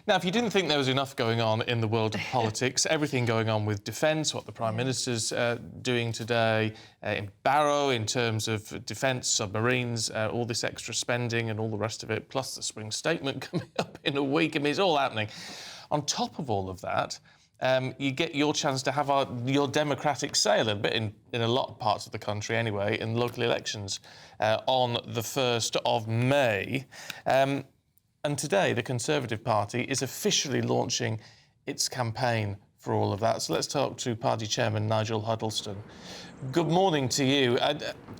Now, if you didn't think there was enough going on in the world of politics, everything going on with defence, what the Prime Minister's doing today, in Barrow in terms of defence, submarines, all this extra spending and all the rest of it, plus the spring statement coming up in a week. I mean, it's all happening. On top of all of that, you get your chance to have your democratic say a little bit, in a lot of parts of the country anyway, in local elections on the 1st of May. And today, the Conservative Party is officially launching its campaign for all of that. So let's talk to Party Chairman Nigel Huddleston. Good morning to you.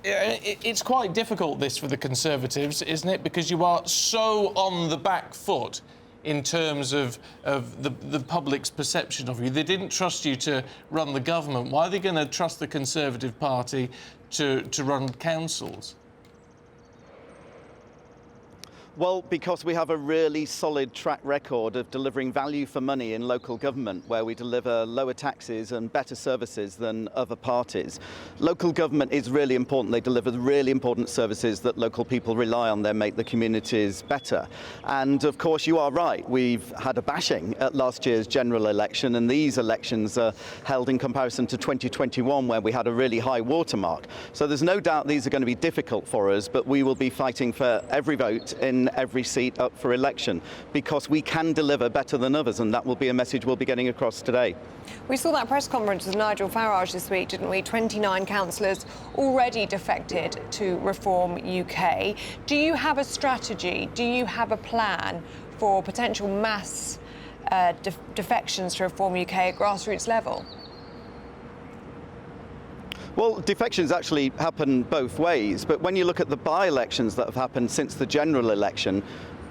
It's quite difficult, this, for the Conservatives, isn't it? Because you are so on the back foot in terms of the public's perception of you. They didn't trust you to run the government. Why are they going to trust the Conservative Party to run councils? Well, because we have a really solid track record of delivering value for money in local government, where we deliver lower taxes and better services than other parties. Local government is really important. They deliver really important services that local people rely on. They make the communities better. And of course, you are right. We've had a bashing at last year's general election, and these elections are held in comparison to 2021, where we had a really high watermark. So there's no doubt these are going to be difficult for us, but we will be fighting for every vote in every seat up for election, because we can deliver better than others, and that will be a message we'll be getting across today. We saw that press conference with Nigel Farage this week, didn't we? 29 councillors already defected to Reform UK. Do you have a strategy? Do you have a plan for potential mass defections to Reform UK at grassroots level? Well, defections actually happen both ways, but when you look at the by-elections that have happened since the general election,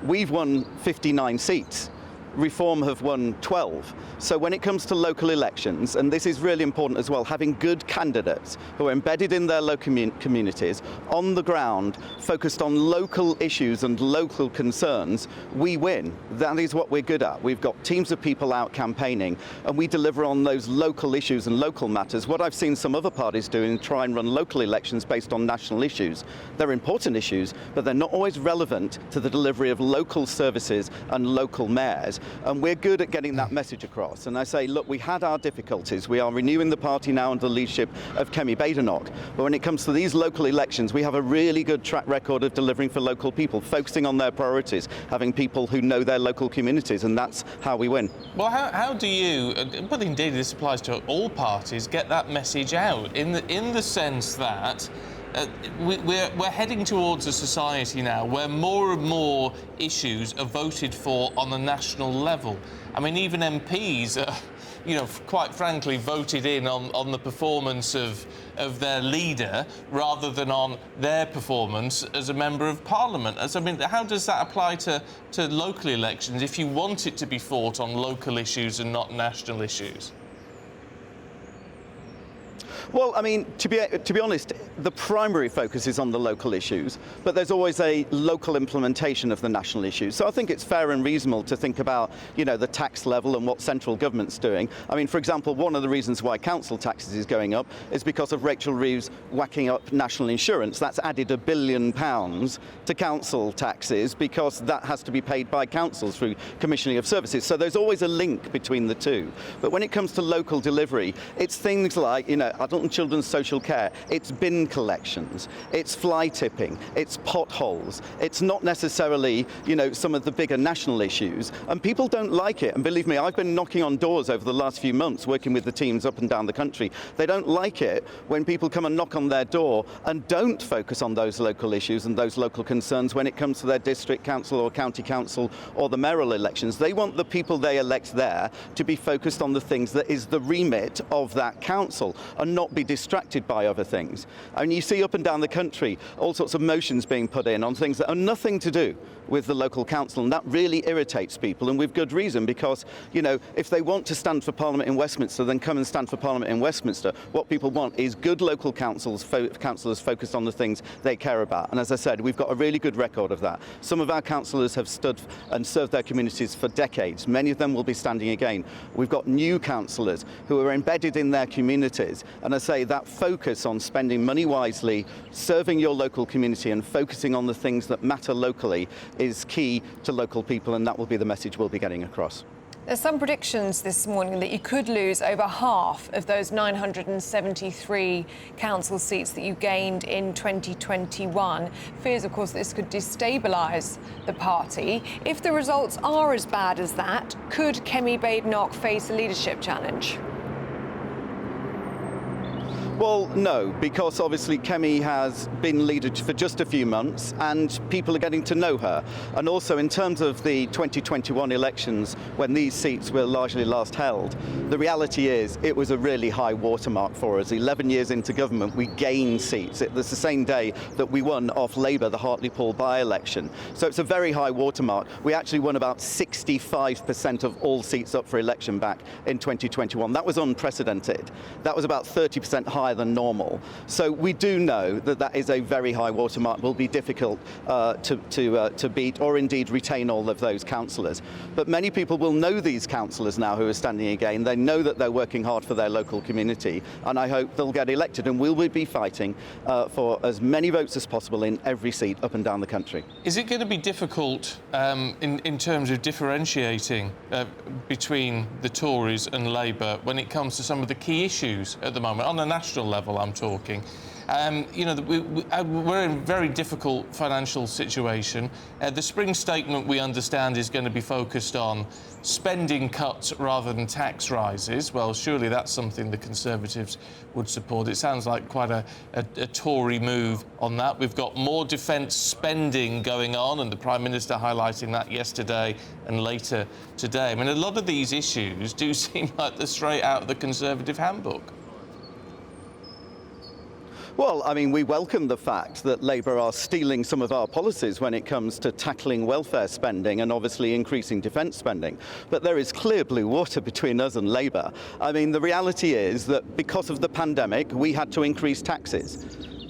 we've won 59 seats. Reform have won 12. So when it comes to local elections, and this is really important as well, having good candidates who are embedded in their local communities, on the ground, focused on local issues and local concerns, we win. That is what we're good at. We've got teams of people out campaigning, and we deliver on those local issues and local matters. What I've seen some other parties do is try and run local elections based on national issues. They're important issues, but they're not always relevant to the delivery of local services and local mayors. And we're good at getting that message across. And I say, look, we had our difficulties. We are renewing the party now under the leadership of Kemi Badenoch. But when it comes to these local elections, we have a really good track record of delivering for local people, focusing on their priorities, having people who know their local communities, and that's how we win. Well, how do you, but indeed this applies to all parties, get that message out in the sense that we're heading towards a society now where more and more issues are voted for on a national level. I mean, even MPs are, quite frankly, voted in on the performance of their leader rather than on their performance as a member of Parliament. So, I mean, how does that apply to local elections if you want it to be fought on local issues and not national issues? Well, I mean, to be honest, the primary focus is on the local issues, but there's always a local implementation of the national issues. So I think it's fair and reasonable to think about, the tax level and what central government's doing. I mean, for example, one of the reasons why council taxes is going up is because of Rachel Reeves whacking up national insurance. That's added £1 billion to council taxes because that has to be paid by councils through commissioning of services. So there's always a link between the two. But when it comes to local delivery, it's things like, adult and children's social care, it's bin collections, it's fly tipping, it's potholes, it's not necessarily, some of the bigger national issues, and people don't like it. And believe me, I've been knocking on doors over the last few months, working with the teams up and down the country. They don't like it when people come and knock on their door and don't focus on those local issues and those local concerns when it comes to their district council or county council or the mayoral elections. They want the people they elect there to be focused on the things that is the remit of that council and not be distracted by other things. And you see up and down the country all sorts of motions being put in on things that are nothing to do with the local council, and that really irritates people, and with good reason, because if they want to stand for Parliament in Westminster, then come and stand for Parliament in Westminster. What people want is good local councillors focused on the things they care about, and as I said, we've got a really good record of that. Some of our councillors have stood and served their communities for decades. Many of them will be standing again. We've got new councillors who are embedded in their communities, and And I say that focus on spending money wisely, serving your local community and focusing on the things that matter locally is key to local people, and that will be the message we'll be getting across. There's some predictions this morning that you could lose over half of those 973 council seats that you gained in 2021. Fears, of course, that this could destabilise the party. If the results are as bad as that, could Kemi Badenoch face a leadership challenge? Well, no, because obviously Kemi has been leader for just a few months and people are getting to know her. And also in terms of the 2021 elections, when these seats were largely last held, the reality is it was a really high watermark for us. 11 years into government, we gained seats. It was the same day that we won off Labour the Hartlepool by-election. So it's a very high watermark. We actually won about 65% of all seats up for election back in 2021. That was unprecedented. That was about 30% higher than normal. So we do know that that is a very high watermark. It will be difficult to beat or indeed retain all of those councillors. But many people will know these councillors now who are standing again. They know that they're working hard for their local community, and I hope they'll get elected, and we will be fighting for as many votes as possible in every seat up and down the country. Is it going to be difficult in terms of differentiating between the Tories and Labour when it comes to some of the key issues at the moment, on a national level I'm talking? You know, we're in a very difficult financial situation. The spring statement, we understand, is going to be focused on spending cuts rather than tax rises. Well, surely that's something the Conservatives would support. It sounds like quite a Tory move on that. We've got more defence spending going on, and the Prime Minister highlighting that yesterday and later today. I mean, a lot of these issues do seem like they're straight out of the Conservative handbook. Well, I mean, we welcome the fact that Labour are stealing some of our policies when it comes to tackling welfare spending and obviously increasing defence spending. But there is clear blue water between us and Labour. I mean, the reality is that because of the pandemic, we had to increase taxes.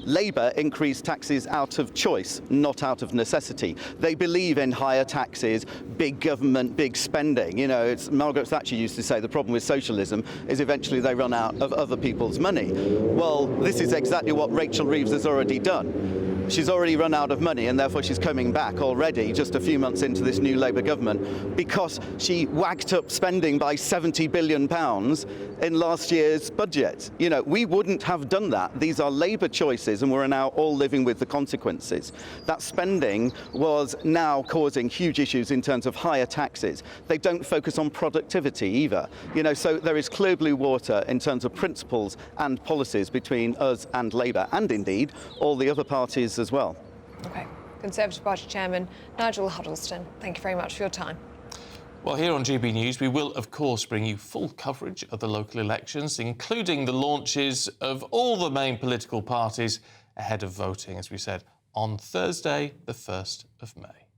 Labour increased taxes out of choice, not out of necessity. They believe in higher taxes, big government, big spending. You know, Margaret Thatcher used to say the problem with socialism is eventually they run out of other people's money. Well, this is exactly what Rachel Reeves has already done. She's already run out of money, and therefore she's coming back already just a few months into this new Labour government because she whacked up spending by £70 billion in last year's budget. You know, we wouldn't have done that. These are Labour choices, and we're now all living with the consequences. That spending was now causing huge issues in terms of higher taxes. They don't focus on productivity either. You know, so there is clear blue water in terms of principles and policies between us and Labour, and indeed all the other parties as well. OK. Conservative Party Chairman Nigel Huddleston, thank you very much for your time. Well, here on GB News, we will, of course, bring you full coverage of the local elections, including the launches of all the main political parties ahead of voting, as we said, on Thursday, the 1st of May.